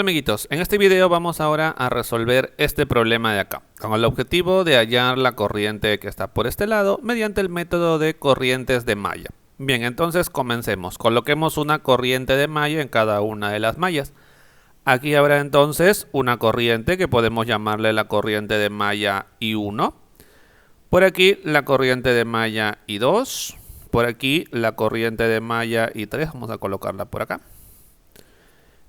Hola amiguitos, en este video vamos ahora a resolver este problema de acá, con el objetivo de hallar la corriente que está por este lado mediante el método de corrientes de malla. Bien, entonces comencemos. Coloquemos una corriente de malla en cada una de las mallas. Aquí habrá entonces una corriente que podemos llamarle la corriente de malla I1. Por aquí la corriente de malla I2. Por aquí la corriente de malla I3. Vamos a colocarla por acá.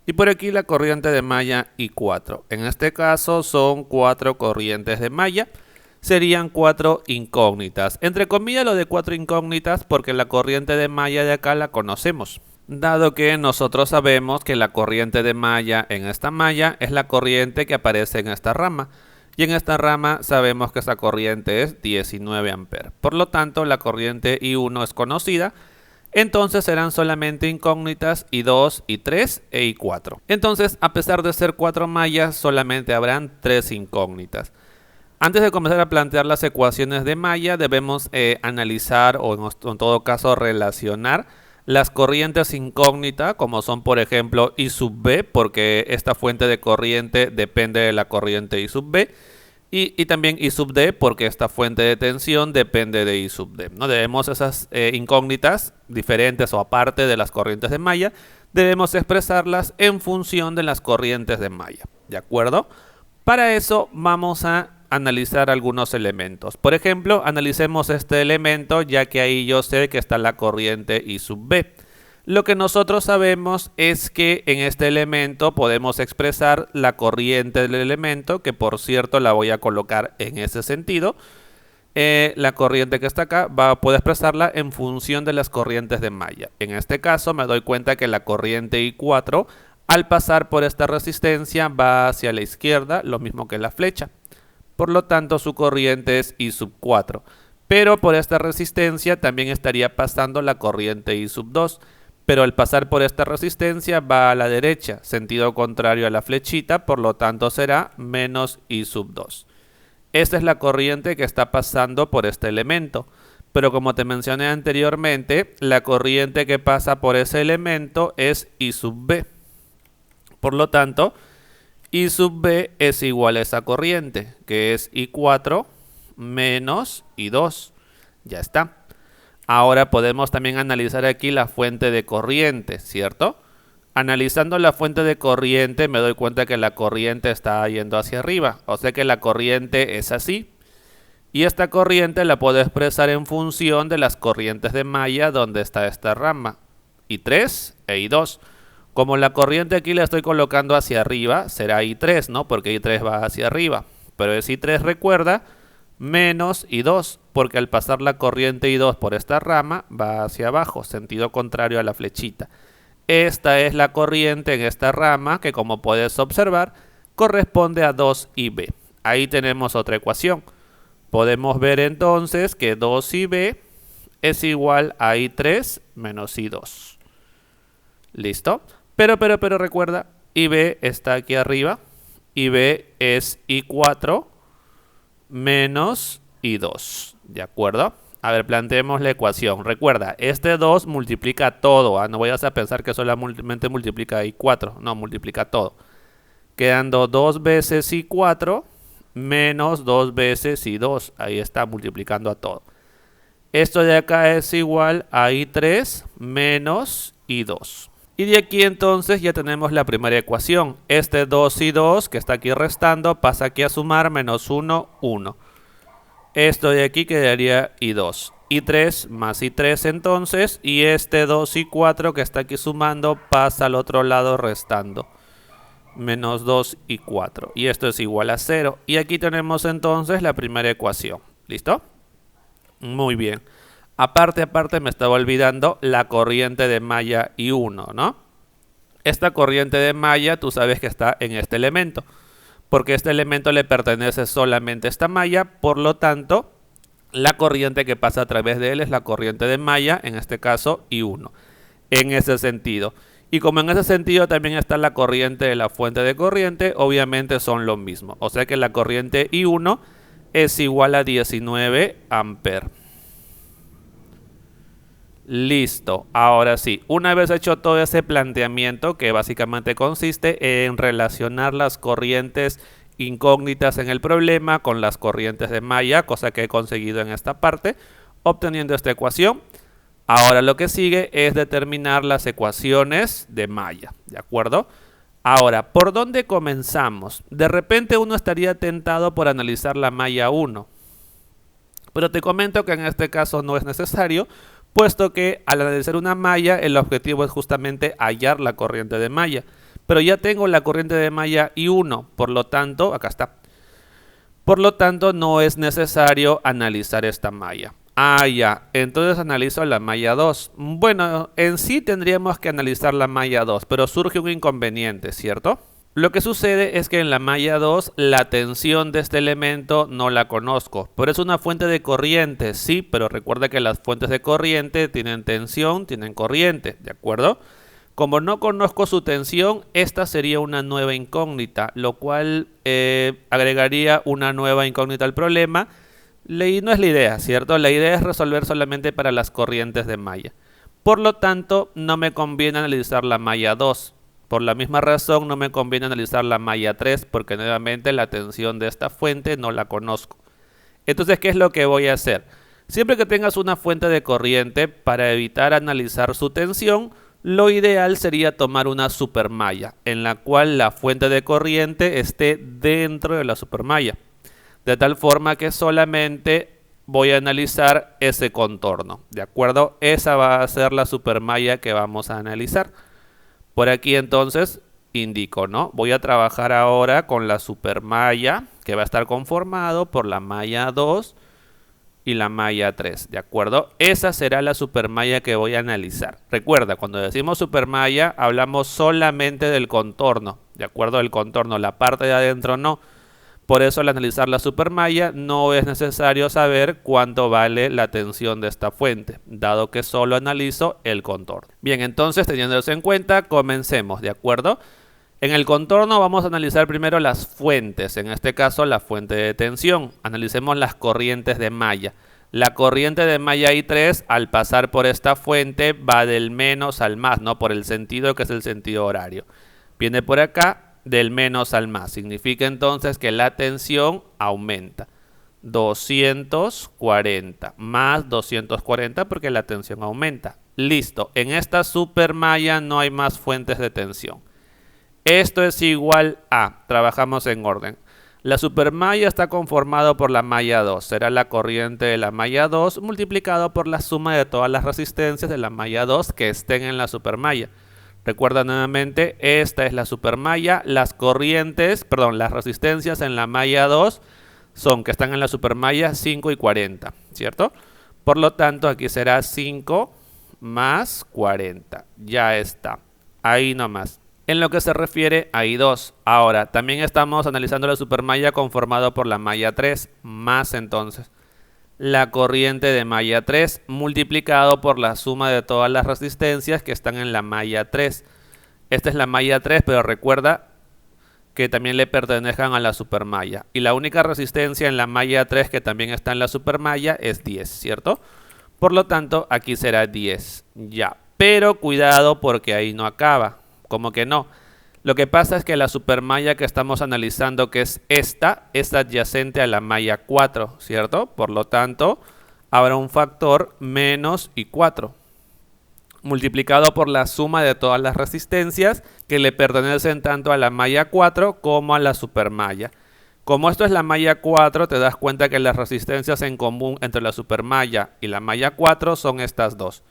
Y por aquí la corriente de malla I4. En este caso son 4 corrientes de malla. Serían 4 incógnitas. Entre comillas lo de 4 incógnitas porque la corriente de malla de acá la conocemos. Dado que nosotros sabemos que la corriente de malla en esta malla es la corriente que aparece en esta rama. Y en esta rama sabemos que esa corriente es 19 amperes. Por lo tanto la corriente I1 es conocida. Entonces serán solamente incógnitas I2, I3 e I4. Entonces, a pesar de ser 4 mallas, solamente habrán 3 incógnitas. Antes de comenzar a plantear las ecuaciones de malla, debemos analizar o en todo caso relacionar las corrientes incógnitas, como son por ejemplo I sub B, porque esta fuente de corriente depende de la corriente I sub B. Y también I sub D porque esta fuente de tensión depende de I sub D, ¿no? Debemos esas incógnitas diferentes o aparte de las corrientes de malla, debemos expresarlas en función de las corrientes de malla, ¿de acuerdo? Para eso vamos a analizar algunos elementos. Por ejemplo, analicemos este elemento ya que ahí yo sé que está la corriente I sub B. Lo que nosotros sabemos es que en este elemento podemos expresar la corriente del elemento, que por cierto la voy a colocar en ese sentido. La corriente que está acá puedo expresarla en función de las corrientes de malla. En este caso me doy cuenta que la corriente I4 al pasar por esta resistencia va hacia la izquierda, lo mismo que la flecha. Por lo tanto su corriente es I sub 4. Pero por esta resistencia también estaría pasando la corriente I sub 2. Pero al pasar por esta resistencia va a la derecha, sentido contrario a la flechita, por lo tanto será menos I sub 2. Esta es la corriente que está pasando por este elemento. Pero como te mencioné anteriormente, la corriente que pasa por ese elemento es I sub B. Por lo tanto, I sub B es igual a esa corriente, que es I4 menos I2. Ya está. Ahora podemos también analizar aquí la fuente de corriente, ¿cierto? Analizando la fuente de corriente me doy cuenta que la corriente está yendo hacia arriba. O sea que la corriente es así. Y esta corriente la puedo expresar en función de las corrientes de malla donde está esta rama. I3 e I2. Como la corriente aquí la estoy colocando hacia arriba, será I3, ¿no? Porque I3 va hacia arriba. Pero es I3, recuerda, menos I2, porque al pasar la corriente I2 por esta rama va hacia abajo, sentido contrario a la flechita. Esta es la corriente en esta rama que, como puedes observar, corresponde a 2IB. Ahí tenemos otra ecuación. Podemos ver entonces que 2IB es igual a I3 menos I2. ¿Listo? Pero recuerda, IB está aquí arriba. IB es I4 menos I2, ¿de acuerdo? A ver, planteemos la ecuación. Recuerda, este 2 multiplica todo, ¿ah? No vayas a pensar que solamente multiplica I4, no, multiplica todo. Quedando 2 veces I4 menos 2 veces I2, ahí está multiplicando a todo. Esto de acá es igual a I3 menos I2. Y de aquí entonces ya tenemos la primera ecuación. Este 2 y 2 que está aquí restando pasa aquí a sumar menos 1, 1. Esto de aquí quedaría I2. I3 más I3 entonces. Y este 2 y 4 que está aquí sumando pasa al otro lado restando. Menos 2 y 4. Y esto es igual a 0. Y aquí tenemos entonces la primera ecuación. ¿Listo? Muy bien. Aparte me estaba olvidando la corriente de malla I1, ¿no? Esta corriente de malla tú sabes que está en este elemento, porque este elemento le pertenece solamente a esta malla, por lo tanto, la corriente que pasa a través de él es la corriente de malla, en este caso I1, en ese sentido. Y como en ese sentido también está la corriente de la fuente de corriente, obviamente son lo mismo. O sea que la corriente I1 es igual a 19 amperes. Listo, ahora sí, una vez hecho todo ese planteamiento que básicamente consiste en relacionar las corrientes incógnitas en el problema con las corrientes de malla, cosa que he conseguido en esta parte, obteniendo esta ecuación. Ahora lo que sigue es determinar las ecuaciones de malla, ¿de acuerdo? Ahora, ¿por dónde comenzamos? De repente uno estaría tentado por analizar la malla 1, pero te comento que en este caso no es necesario, puesto que al analizar una malla el objetivo es justamente hallar la corriente de malla. Pero ya tengo la corriente de malla I1, por lo tanto, acá está. Por lo tanto, no es necesario analizar esta malla. Ah, ya, entonces analizo la malla 2. Bueno, en sí tendríamos que analizar la malla 2, pero surge un inconveniente, ¿cierto? Lo que sucede es que en la malla 2 la tensión de este elemento no la conozco, pero es una fuente de corriente, sí, pero recuerda que las fuentes de corriente tienen tensión, tienen corriente, ¿de acuerdo? Como no conozco su tensión, esta sería una nueva incógnita, lo cual agregaría una nueva incógnita al problema. Y no es la idea, ¿cierto? La idea es resolver solamente para las corrientes de malla. Por lo tanto, no me conviene analizar la malla 2. Por la misma razón, no me conviene analizar la malla 3, porque nuevamente la tensión de esta fuente no la conozco. Entonces, ¿qué es lo que voy a hacer? Siempre que tengas una fuente de corriente, para evitar analizar su tensión, lo ideal sería tomar una supermalla, en la cual la fuente de corriente esté dentro de la supermalla. De tal forma que solamente voy a analizar ese contorno, ¿de acuerdo? Esa va a ser la supermalla que vamos a analizar. Por aquí entonces indico, ¿no? Voy a trabajar ahora con la supermalla, que va a estar conformado por la malla 2 y la malla 3, ¿de acuerdo? Esa será la supermalla que voy a analizar. Recuerda, cuando decimos supermalla, hablamos solamente del contorno, ¿de acuerdo? El contorno, la parte de adentro no. Por eso al analizar la supermalla no es necesario saber cuánto vale la tensión de esta fuente, dado que solo analizo el contorno. Bien, entonces teniendo eso en cuenta, comencemos, ¿de acuerdo? En el contorno vamos a analizar primero las fuentes, en este caso la fuente de tensión. Analicemos las corrientes de malla. La corriente de malla I3 al pasar por esta fuente va del menos al más, ¿no? Por el sentido que es el sentido horario. Viene por acá del menos al más. Significa entonces que la tensión aumenta. 240 más 240 porque la tensión aumenta. Listo. En esta supermalla no hay más fuentes de tensión. Esto es igual a, trabajamos en orden. La supermalla está conformado por la malla 2. Será la corriente de la malla 2 multiplicado por la suma de todas las resistencias de la malla 2 que estén en la supermalla. Recuerda nuevamente, esta es la supermalla. Las resistencias en la malla 2 son que están en la supermalla 5 y 40, ¿cierto? Por lo tanto, aquí será 5 más 40. Ya está. Ahí nomás. En lo que se refiere a I2. Ahora, también estamos analizando la supermalla conformado por la malla 3, más entonces la corriente de malla 3 multiplicado por la suma de todas las resistencias que están en la malla 3. Esta es la malla 3, pero recuerda que también le pertenezcan a la supermalla. Y la única resistencia en la malla 3 que también está en la supermalla es 10, ¿cierto? Por lo tanto, aquí será 10. Ya. Pero cuidado porque ahí no acaba. ¿Cómo que no? Lo que pasa es que la supermalla que estamos analizando, que es esta, es adyacente a la malla 4, ¿cierto? Por lo tanto, habrá un factor menos I4, multiplicado por la suma de todas las resistencias que le pertenecen tanto a la malla 4 como a la supermalla. Como esto es la malla 4, te das cuenta que las resistencias en común entre la supermalla y la malla 4 son estas dos.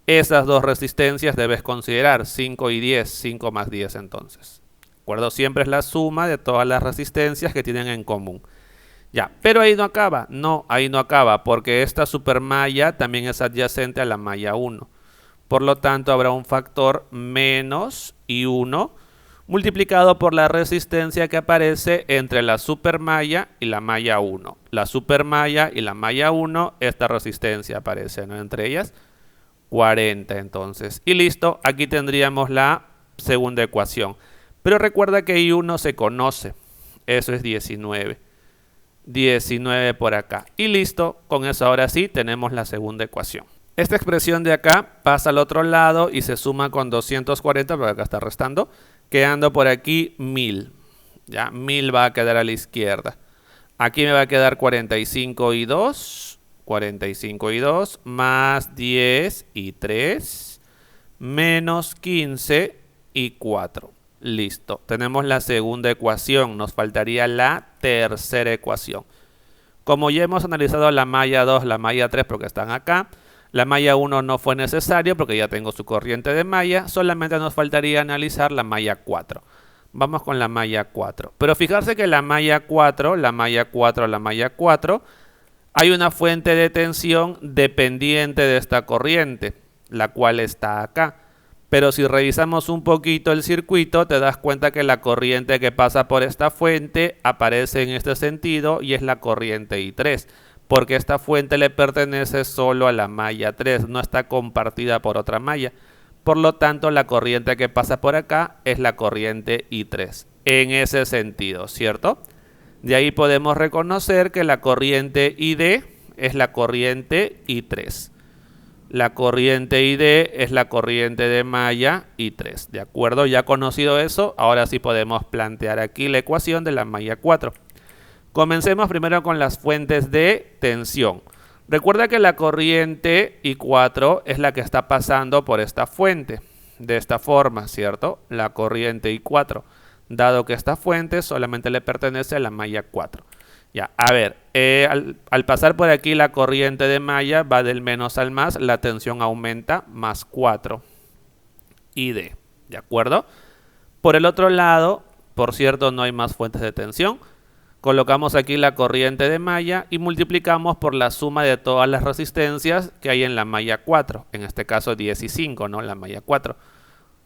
Esas dos resistencias debes considerar, 5 y 10, 5 más 10 entonces. ¿De acuerdo? Siempre es la suma de todas las resistencias que tienen en común. Ya, pero ahí no acaba. No, ahí no acaba, porque esta supermalla también es adyacente a la malla 1. Por lo tanto, habrá un factor menos I1 multiplicado por la resistencia que aparece entre la supermalla y la malla 1. La supermalla y la malla 1, esta resistencia aparece, ¿no? Entre ellas 40 entonces. Y listo, aquí tendríamos la segunda ecuación. Pero recuerda que I1 se conoce. Eso es 19. 19 por acá. Y listo, con eso ahora sí tenemos la segunda ecuación. Esta expresión de acá pasa al otro lado y se suma con 240, porque acá está restando, quedando por aquí 1000. Ya, 1000 va a quedar a la izquierda. Aquí me va a quedar 45 y 2, 45 y 2, más 10 y 3, menos 15 y 4. Listo, tenemos la segunda ecuación, nos faltaría la tercera ecuación. Como ya hemos analizado la malla 2, la malla 3 porque están acá, la malla 1 no fue necesario porque ya tengo su corriente de malla, solamente nos faltaría analizar la malla 4. Vamos con la malla 4. Pero fijarse que la malla 4, hay una fuente de tensión dependiente de esta corriente, la cual está acá. Pero si revisamos un poquito el circuito, te das cuenta que la corriente que pasa por esta fuente aparece en este sentido y es la corriente I3. Porque esta fuente le pertenece solo a la malla 3, no está compartida por otra malla. Por lo tanto, la corriente que pasa por acá es la corriente I3. En ese sentido, ¿cierto? De ahí podemos reconocer que la corriente ID es la corriente I3. La corriente ID es la corriente de malla I3. ¿De acuerdo? Ya conocido eso, ahora sí podemos plantear aquí la ecuación de la malla 4. Comencemos primero con las fuentes de tensión. Recuerda que la corriente I4 es la que está pasando por esta fuente, de esta forma, ¿cierto? La corriente I4, dado que esta fuente solamente le pertenece a la malla 4. Ya, a ver, al pasar por aquí la corriente de malla va del menos al más, la tensión aumenta, más 4 ID, ¿de acuerdo? Por el otro lado, por cierto, no hay más fuentes de tensión. Colocamos aquí la corriente de malla y multiplicamos por la suma de todas las resistencias que hay en la malla 4. En este caso 10 y 5, ¿no? La malla 4.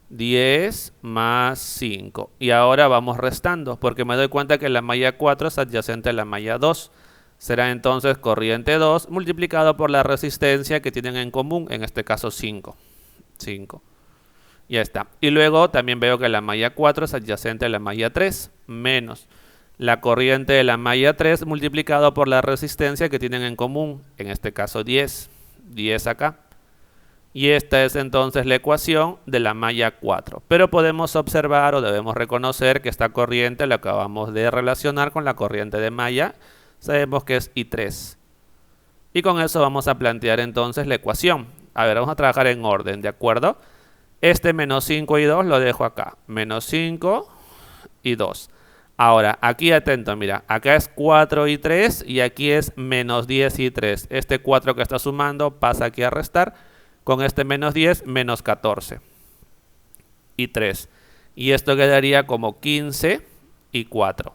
10 más 5. Y ahora vamos restando porque me doy cuenta que la malla 4 es adyacente a la malla 2. Será entonces corriente 2 multiplicado por la resistencia que tienen en común, en este caso 5. 5. Ya está. Y luego también veo que la malla 4 es adyacente a la malla 3 menos la corriente de la malla 3 multiplicado por la resistencia que tienen en común, en este caso 10, 10 acá. Y esta es entonces la ecuación de la malla 4. Pero podemos observar o debemos reconocer que esta corriente la acabamos de relacionar con la corriente de malla. Sabemos que es I3. Y con eso vamos a plantear entonces la ecuación. A ver, vamos a trabajar en orden, ¿de acuerdo? Este menos 5 y 2 lo dejo acá. Menos 5 y 2. Ahora, aquí atento, mira, acá es 4 y 3 y aquí es menos 10 y 3. Este 4 que está sumando pasa aquí a restar. Con este menos 10, menos 14 y 3. Y esto quedaría como 15 y 4.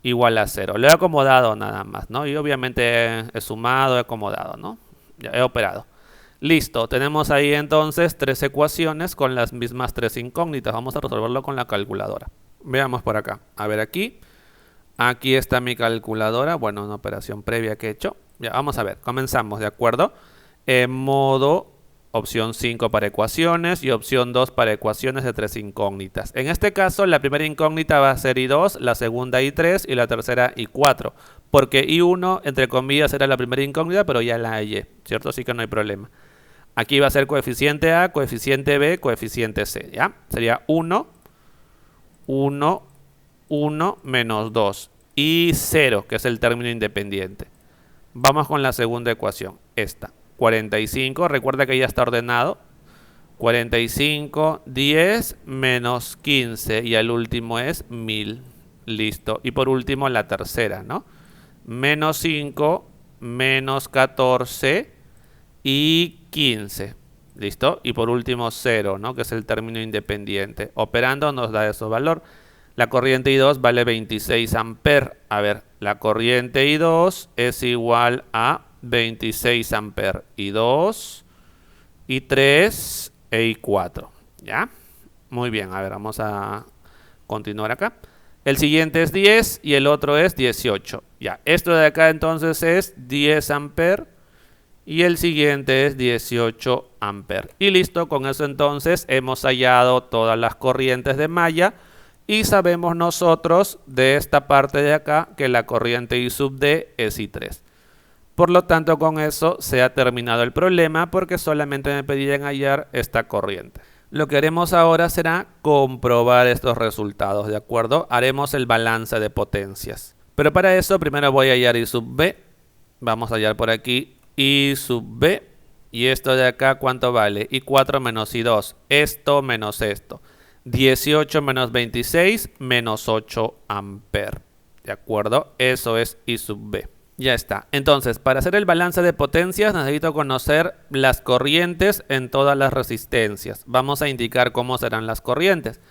Igual a 0. Lo he acomodado nada más, ¿no? Y obviamente he sumado, he acomodado, ¿no? Ya he operado. Listo, tenemos ahí entonces 3 ecuaciones con las mismas 3 incógnitas. Vamos a resolverlo con la calculadora. Veamos por acá. A ver aquí. Aquí está mi calculadora. Bueno, una operación previa que he hecho. Ya, vamos a ver. Comenzamos, ¿de acuerdo? En modo opción 5 para ecuaciones y opción 2 para ecuaciones de 3 incógnitas. En este caso, la primera incógnita va a ser I2, la segunda I3 y la tercera I4. Porque I1, entre comillas, era la primera incógnita, pero ya la hallé, ¿cierto? Así que no hay problema. Aquí va a ser coeficiente A, coeficiente B, coeficiente C, ¿ya? Sería 1, 1, 1 menos 2 y 0, que es el término independiente. Vamos con la segunda ecuación, esta. 45, recuerda que ya está ordenado. 45, 10 menos 15 y el último es 1000. Listo. Y por último la tercera, ¿no? Menos 5, menos 14 y 15. ¿Listo? Y por último 0, ¿no? Que es el término independiente. Operando nos da ese valor. La corriente I2 vale 26 amperes. A ver, la corriente I2 es igual a 26 amperes. I2, I3 e I4. ¿Ya? Muy bien, a ver, vamos a continuar acá. El siguiente es 10 y el otro es 18. Ya, esto de acá entonces es 10 amperes y el siguiente es 18 amperes. Y listo, con eso entonces hemos hallado todas las corrientes de malla y sabemos nosotros de esta parte de acá que la corriente I sub D es I3. Por lo tanto, con eso se ha terminado el problema porque solamente me pedían hallar esta corriente. Lo que haremos ahora será comprobar estos resultados, ¿de acuerdo? Haremos el balance de potencias. Pero para eso primero voy a hallar I sub B. Vamos a hallar por aquí I sub B. Y esto de acá, ¿cuánto vale? I4 menos I2. Esto menos esto. 18 menos 26 menos 8 amperes. ¿De acuerdo? Eso es I sub B. Ya está. Entonces, para hacer el balance de potencias necesito conocer las corrientes en todas las resistencias. Vamos a indicar cómo serán las corrientes.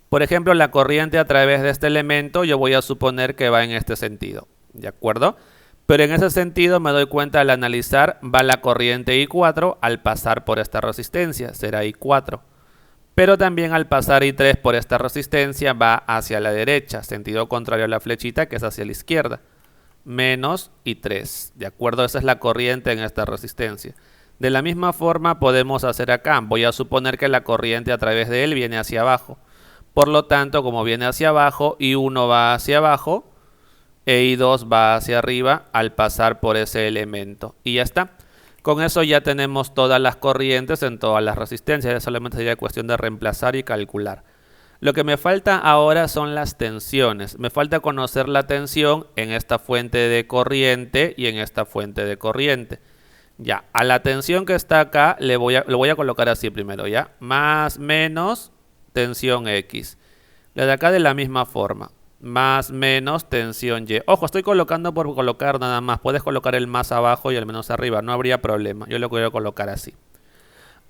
Por ejemplo, la corriente a través de este elemento yo voy a suponer que va en este sentido. ¿De acuerdo? Pero en ese sentido me doy cuenta al analizar, va la corriente I4 al pasar por esta resistencia, será I4. Pero también al pasar I3 por esta resistencia va hacia la derecha, sentido contrario a la flechita que es hacia la izquierda. Menos I3, ¿de acuerdo? Esa es la corriente en esta resistencia. De la misma forma podemos hacer acá. Voy a suponer que la corriente a través de él viene hacia abajo. Por lo tanto, como viene hacia abajo, I1 va hacia abajo e I2 va hacia arriba al pasar por ese elemento. Y ya está. Con eso ya tenemos todas las corrientes en todas las resistencias. Ya solamente sería cuestión de reemplazar y calcular. Lo que me falta ahora son las tensiones. Me falta conocer la tensión en esta fuente de corriente y en esta fuente de corriente. Ya, a la tensión que está acá lo voy a colocar así primero, ¿ya? Más, menos, tensión X. La de acá de la misma forma. Más, menos, tensión Y. Ojo, estoy colocando por colocar nada más. Puedes colocar el más abajo y el menos arriba. No habría problema. Yo lo quiero colocar así.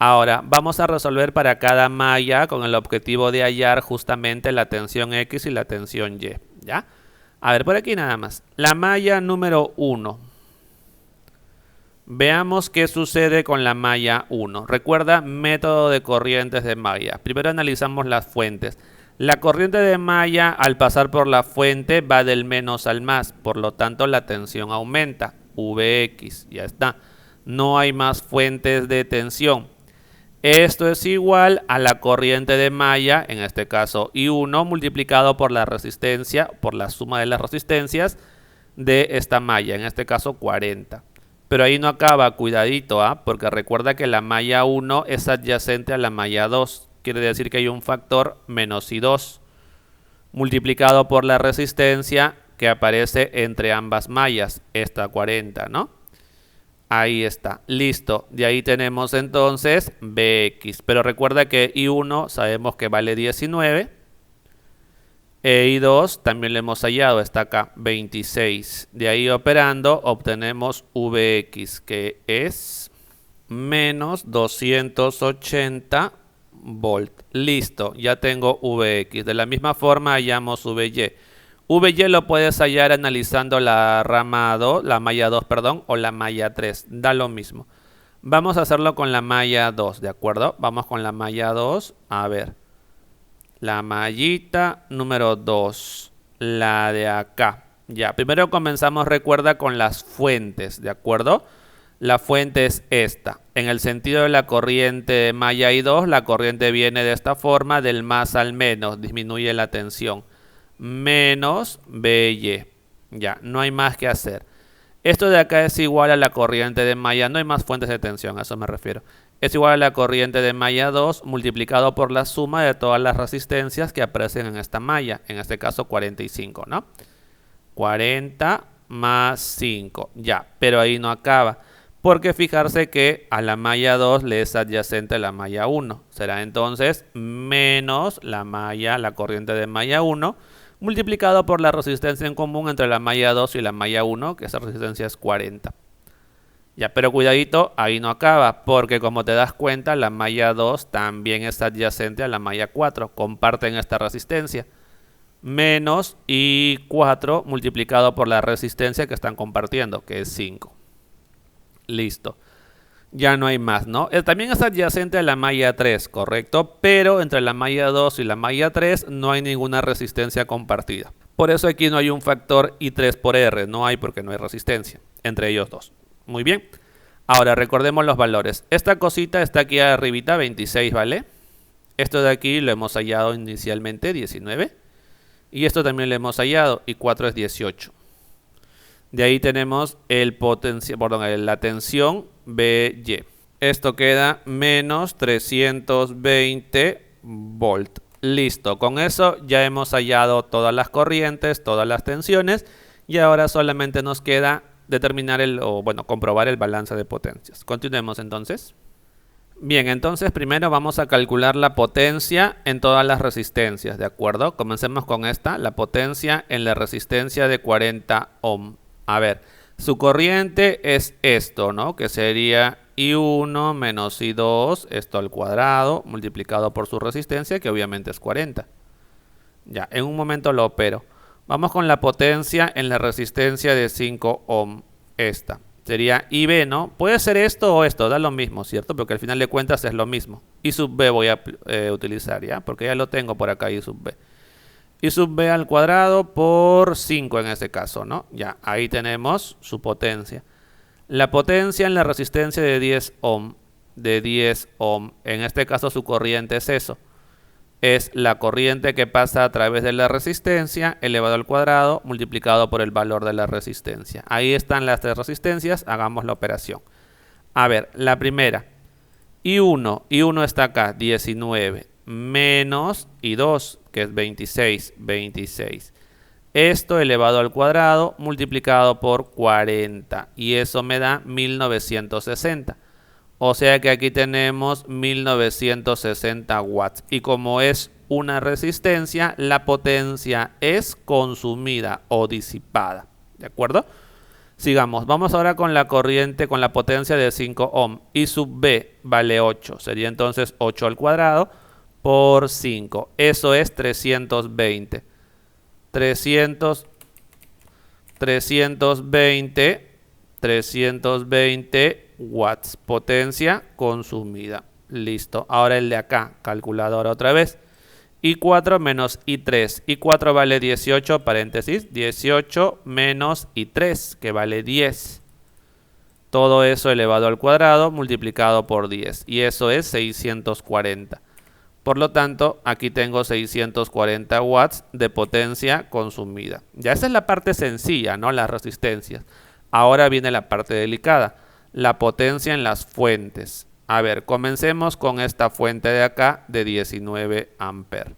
Ahora, vamos a resolver para cada malla con el objetivo de hallar justamente la tensión X y la tensión Y, ¿ya? A ver, por aquí nada más. La malla número 1. Veamos qué sucede con la malla 1. Recuerda, método de corrientes de malla. Primero analizamos las fuentes. La corriente de malla al pasar por la fuente va del menos al más. Por lo tanto, la tensión aumenta. Vx, ya está. No hay más fuentes de tensión. Esto es igual a la corriente de malla, en este caso I1, multiplicado por la resistencia, por la suma de las resistencias de esta malla, en este caso 40. Pero ahí no acaba, cuidadito, porque recuerda que la malla 1 es adyacente a la malla 2. Quiere decir que hay un factor menos I2, multiplicado por la resistencia que aparece entre ambas mallas, esta 40, ¿no? Ahí está, listo. De ahí tenemos entonces Bx. Pero recuerda que I1 sabemos que vale 19. E I2 también lo hemos hallado, está acá, 26. De ahí operando obtenemos Vx, que es menos 280 volt. Listo, ya tengo Vx. De la misma forma hallamos Vy. Vy lo puedes hallar analizando la rama 2, la malla 2, perdón, o la malla 3. Da lo mismo. Vamos a hacerlo con la malla 2, ¿de acuerdo? Vamos con la malla 2. A ver. La mallita número 2. La de acá. Ya, primero comenzamos, recuerda, con las fuentes, ¿de acuerdo? La fuente es esta. En el sentido de la corriente de malla I2, la corriente viene de esta forma, del más al menos, disminuye la tensión. Menos By. Ya, no hay más que hacer. Esto de acá es igual a la corriente de malla. No hay más fuentes de tensión, a eso me refiero. Es igual a la corriente de malla 2 multiplicado por la suma de todas las resistencias que aparecen en esta malla. En este caso 45, ¿no? 40 más 5. Ya, pero ahí no acaba. Porque fijarse que a la malla 2 le es adyacente la malla 1. Será entonces menos la corriente de malla 1 multiplicado por la resistencia en común entre la malla 2 y la malla 1, que esa resistencia es 40. Ya, pero cuidadito, ahí no acaba, porque como te das cuenta, la malla 2 también es adyacente a la malla 4, comparten esta resistencia. Menos I4 multiplicado por la resistencia que están compartiendo, que es 5. Listo. Ya no hay más, ¿no? También es adyacente a la malla 3, correcto, pero entre la malla 2 y la malla 3 no hay ninguna resistencia compartida. Por eso aquí no hay un factor I3 por R, no hay porque no hay resistencia entre ellos dos. Muy bien. Ahora recordemos los valores. Esta cosita está aquí arribita, 26, ¿vale? Esto de aquí lo hemos hallado inicialmente, 19. Y esto también lo hemos hallado, y 4 es 18. De ahí tenemos la tensión BY. Esto queda menos 320 volt. Listo, con eso ya hemos hallado todas las corrientes, todas las tensiones y ahora solamente nos queda determinar comprobar el balance de potencias. Continuemos entonces. Bien, entonces primero vamos a calcular la potencia en todas las resistencias, ¿de acuerdo? Comencemos con esta, la potencia en la resistencia de 40 ohm. A ver, su corriente es esto, ¿no? Que sería I1 menos I2, esto al cuadrado, multiplicado por su resistencia, que obviamente es 40. Ya, en un momento lo opero. Vamos con la potencia en la resistencia de 5 ohm, esta. Sería IB, ¿no? Puede ser esto o esto, da lo mismo, ¿cierto? Porque al final de cuentas es lo mismo. I sub B voy a utilizar, ¿ya? Porque ya lo tengo por acá, I sub B. I sub B al cuadrado por 5 en este caso, ¿no? Ya, ahí tenemos su potencia. La potencia en la resistencia de 10 ohm. En este caso su corriente es eso. Es la corriente que pasa a través de la resistencia elevado al cuadrado multiplicado por el valor de la resistencia. Ahí están las tres resistencias, hagamos la operación. A ver, la primera, I1 está acá, 19, menos I2, que es 26. Esto elevado al cuadrado multiplicado por 40 y eso me da 1960. O sea que aquí tenemos 1960 watts. Y como es una resistencia, la potencia es consumida o disipada. ¿De acuerdo? Sigamos. Vamos ahora con la corriente, con la potencia de 5 ohm. I sub B vale 8. Sería entonces 8 al cuadrado por 5. Eso es 320. 320 watts, potencia consumida. Listo. Ahora el de acá, calculadora otra vez. I4 menos I3. I4 vale 18, paréntesis. 18 menos I3, que vale 10. Todo eso elevado al cuadrado multiplicado por 10. Y eso es 640. Por lo tanto, aquí tengo 640 watts de potencia consumida. Ya esa es la parte sencilla, ¿no? Las resistencias. Ahora viene la parte delicada. La potencia en las fuentes. A ver, comencemos con esta fuente de acá de 19 amperes.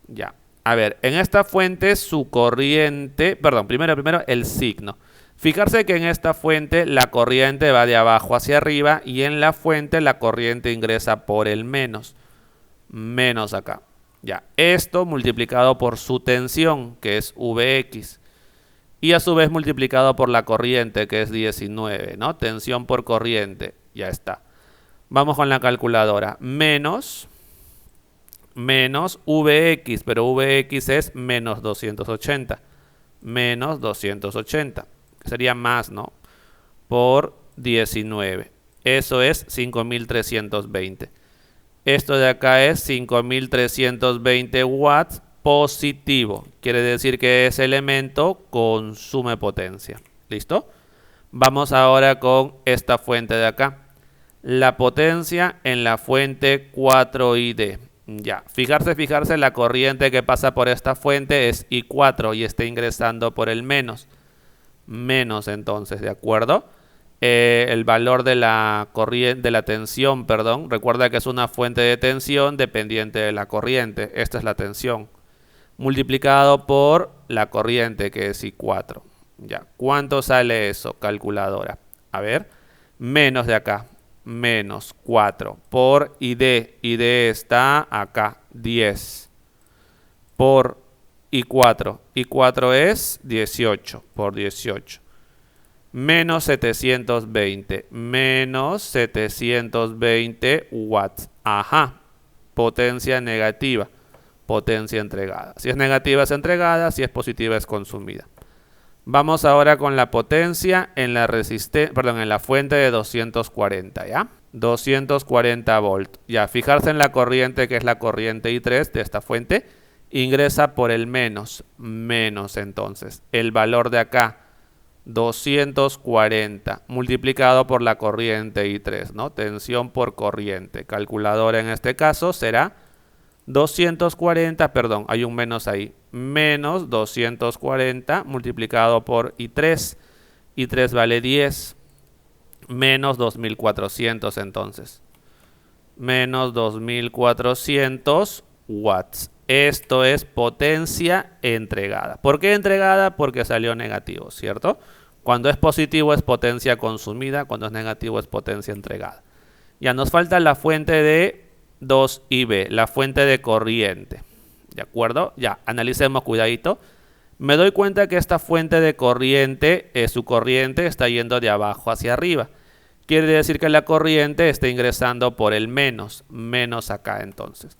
Ya. A ver, en esta fuente su corriente, primero el signo. Fijarse que en esta fuente la corriente va de abajo hacia arriba y en la fuente la corriente ingresa por el menos. Menos acá. Ya. Esto multiplicado por su tensión, que es Vx. Y a su vez multiplicado por la corriente, que es 19, ¿no? Tensión por corriente. Ya está. Vamos con la calculadora. Menos Vx, pero Vx es menos 280. Menos 280. Sería más, ¿no? Por 19. Eso es 5320. Esto de acá es 5320 watts positivo. Quiere decir que ese elemento consume potencia. ¿Listo? Vamos ahora con esta fuente de acá. La potencia en la fuente 4ID. Ya, fijarse, la corriente que pasa por esta fuente es I4 y está ingresando por el menos. Menos entonces, ¿de acuerdo? El valor de la corriente, de la tensión, recuerda que es una fuente de tensión dependiente de la corriente. Esta es la tensión. Multiplicado por la corriente, que es I4. Ya, ¿cuánto sale eso? Calculadora. A ver, menos de acá. Menos 4 por ID. ID está acá, 10. Por I4. I4 es 18 por 18. Menos 720. Menos 720 watts. Ajá. Potencia negativa. Potencia entregada. Si es negativa es entregada, si es positiva es consumida. Vamos ahora con la potencia en la en la fuente de 240, ¿ya? 240 volt. Ya, fijarse en la corriente, que es la corriente I3 de esta fuente, ingresa por el menos. Menos entonces. El valor de acá, 240 multiplicado por la corriente I3, ¿no? Tensión por corriente. Calculadora en este caso será 240, perdón, hay un menos ahí, menos 240 multiplicado por I3. I3 vale 10, menos 2400 entonces. Menos 2400 watts. Esto es potencia entregada. ¿Por qué entregada? Porque salió negativo, ¿cierto? Cuando es positivo es potencia consumida, cuando es negativo es potencia entregada. Ya nos falta la fuente de 2IB, la fuente de corriente. ¿De acuerdo? Ya, analicemos, cuidadito. Me doy cuenta que esta fuente de corriente, su corriente está yendo de abajo hacia arriba. Quiere decir que la corriente está ingresando por el menos acá entonces.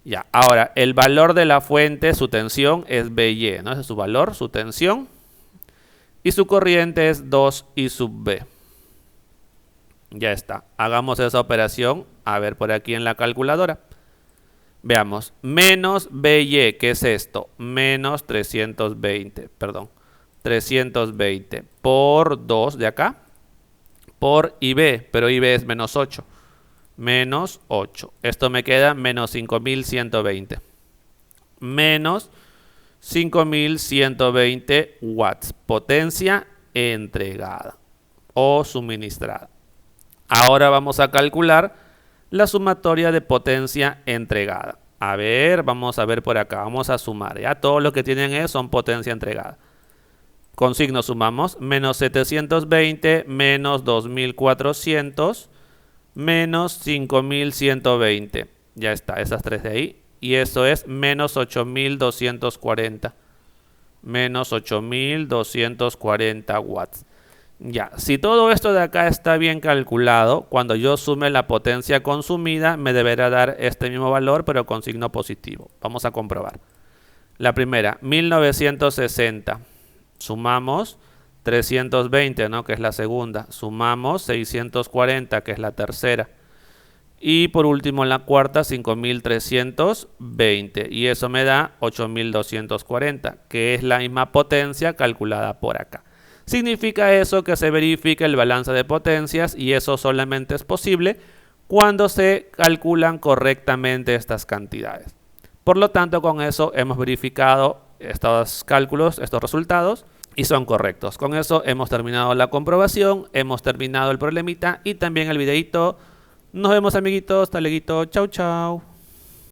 Ya, ahora, el valor de la fuente, su tensión es BY, ¿no? Ese es su valor, su tensión. Y su corriente es 2I sub B. Ya está. Hagamos esa operación, a ver por aquí en la calculadora. Veamos, menos BY, ¿qué es esto? Menos 320, perdón. 320 por 2 de acá. Por IB, pero IB es menos 8. Menos 8. Esto me queda menos 5120. Menos 5120 watts. Potencia entregada o suministrada. Ahora vamos a calcular la sumatoria de potencia entregada. A ver, vamos a ver por acá. Vamos a sumar. Ya todo lo que tienen son potencia entregada. Con signo sumamos. Menos 720 menos 2400 menos 5120. Ya está, esas tres de ahí. Y eso es menos 8240. Menos 8240 watts. Ya, si todo esto de acá está bien calculado, cuando yo sume la potencia consumida, me deberá dar este mismo valor, pero con signo positivo. Vamos a comprobar. La primera, 1960. Sumamos 320, ¿no? Que es la segunda. Sumamos 640, que es la tercera. Y por último, la cuarta, 5320. Y eso me da 8240, que es la misma potencia calculada por acá. Significa eso que se verifica el balance de potencias y eso solamente es posible cuando se calculan correctamente estas cantidades. Por lo tanto, con eso hemos verificado estos cálculos, estos resultados y son correctos. Con eso hemos terminado la comprobación, hemos terminado el problemita y también el videito. Nos vemos, amiguitos. Hasta luego. Chau, chau.